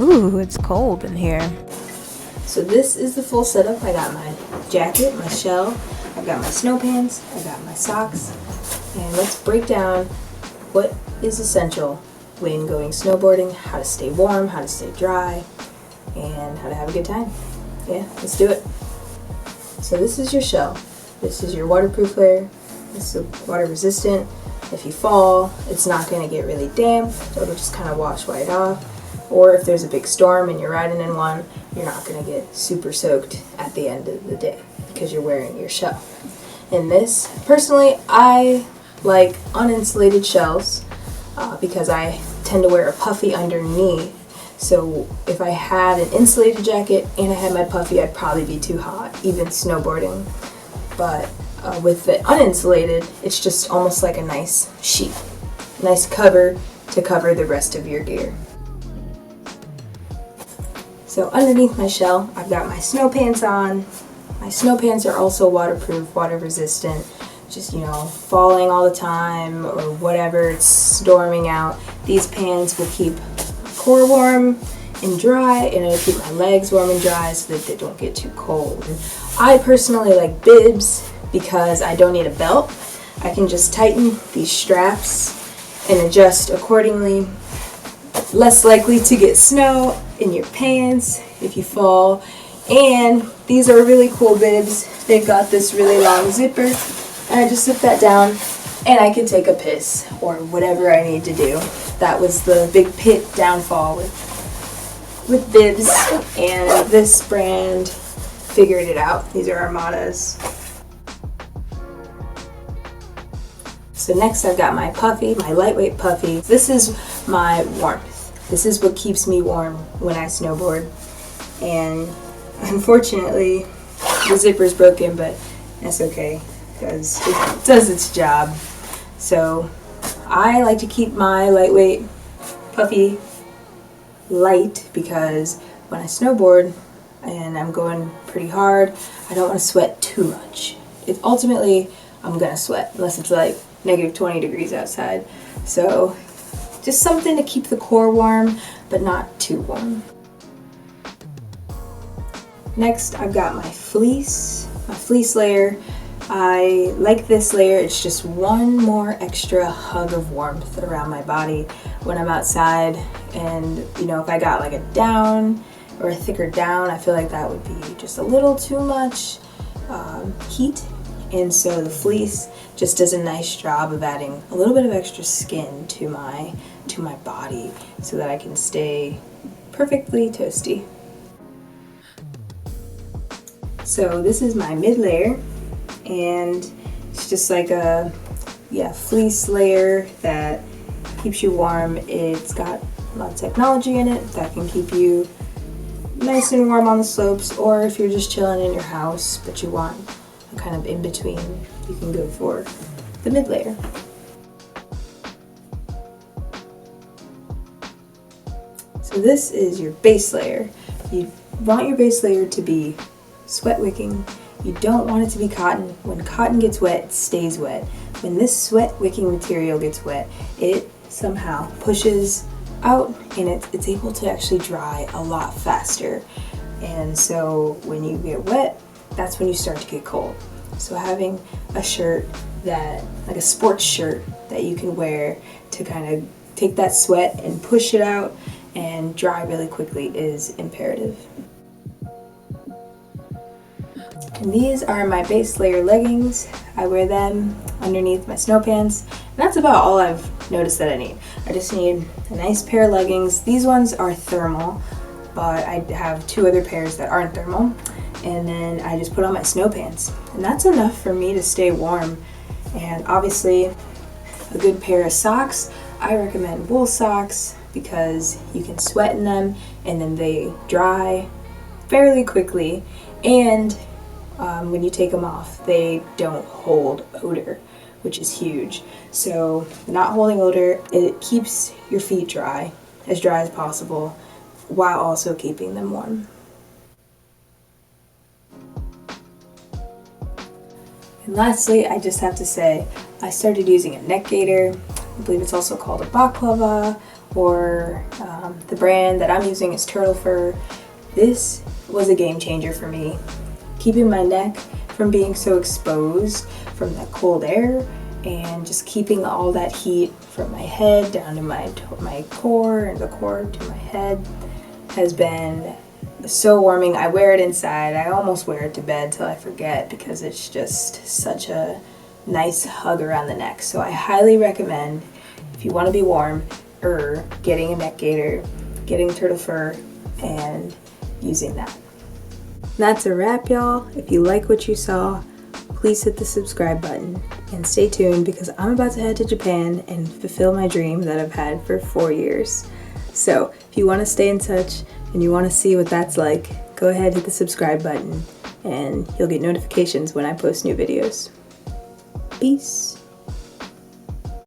Ooh, it's cold in here. So this is the full setup. I got my jacket, my shell, I've got my snow pants, I got my socks, and let's break down what is essential when going snowboarding, how to stay warm, how to stay dry, and how to have a good time. Yeah, let's do it. So this is your shell. This is your waterproof layer. This is water resistant. If you fall, it's not going to get really damp, so it'll just kind of wash right off. Or if there's a big storm and you're riding in one, you're not going to get super soaked at the end of the day because you're wearing your shell. In this, personally, I like uninsulated shells because I tend to wear a puffy underneath. So if I had an insulated jacket and I had my puffy, I'd probably be too hot, even snowboarding. But with the uninsulated, it's just almost like a nice sheet, nice cover to cover the rest of your gear. So underneath my shell, I've got my snow pants on. My snow pants are also waterproof, water resistant. Just, falling all the time or whatever, it's storming out. These pants will keep my core warm and dry, and it'll keep my legs warm and dry so that they don't get too cold. And I personally like bibs because I don't need a belt. I can just tighten these straps and adjust accordingly. Less likely to get snow in your pants if you fall. And these are really cool bibs. They've got this really long zipper, and I just zip that down and I can take a piss or whatever I need to do. That was the big pit downfall with bibs, and this brand figured it out. These are Armadas. So next I've got my puffy, my lightweight puffy. This is my warmth. This is what keeps me warm when I snowboard. And unfortunately, the zipper's broken, but that's okay because it does its job. So I like to keep my lightweight puffy light because when I snowboard and I'm going pretty hard, I don't want to sweat too much. Ultimately, I'm going to sweat unless it's like negative 20 degrees outside. So just something to keep the core warm, but not too warm. Next, I've got my fleece layer. I like this layer. It's just one more extra hug of warmth around my body when I'm outside. And if I got like a down or a thicker down, I feel like that would be just a little too much heat. And so the fleece just does a nice job of adding a little bit of extra skin to my body so that I can stay perfectly toasty. So this is my mid layer, and it's just like a fleece layer that keeps you warm. It's got a lot of technology in it that can keep you nice and warm on the slopes, or if you're just chilling in your house but you want a kind of in between, you can go for the mid layer. So this is your base layer. You want your base layer to be sweat wicking. You don't want it to be cotton. When cotton gets wet, it stays wet. When this sweat wicking material gets wet, it somehow pushes out and it's able to actually dry a lot faster. And so when you get wet, that's when you start to get cold. So having a shirt like a sports shirt that you can wear to kind of take that sweat and push it out and dry really quickly is imperative. And these are my base layer leggings. I wear them underneath my snow pants. And that's about all I've noticed that I need. I just need a nice pair of leggings. These ones are thermal, but I have two other pairs that aren't thermal. And then I just put on my snow pants. And that's enough for me to stay warm. And obviously, a good pair of socks. I recommend wool socks because you can sweat in them and then they dry fairly quickly. And when you take them off, they don't hold odor, which is huge. So not holding odor, it keeps your feet dry as possible while also keeping them warm. And lastly, I just have to say, I started using a neck gaiter I believe it's also called a baklava, or the brand that I'm using is turtle fur. This was a game changer for me. Keeping my neck from being so exposed from that cold air, and just keeping all that heat from my head down to my core, and the core to my head, has been so warming. I wear it inside. I almost wear it to bed till I forget because it's just such a nice hug around the neck. So I highly recommend, if you want to be warm, getting a neck gaiter, getting turtle fur, and using that. That's a wrap, y'all. If you like what you saw, please hit the subscribe button and stay tuned, because I'm about to head to Japan and fulfill my dream that I've had for 4 years. So if you want to stay in touch and you want to see what that's like, go ahead, hit the subscribe button, and you'll get notifications when I post new videos. Peace.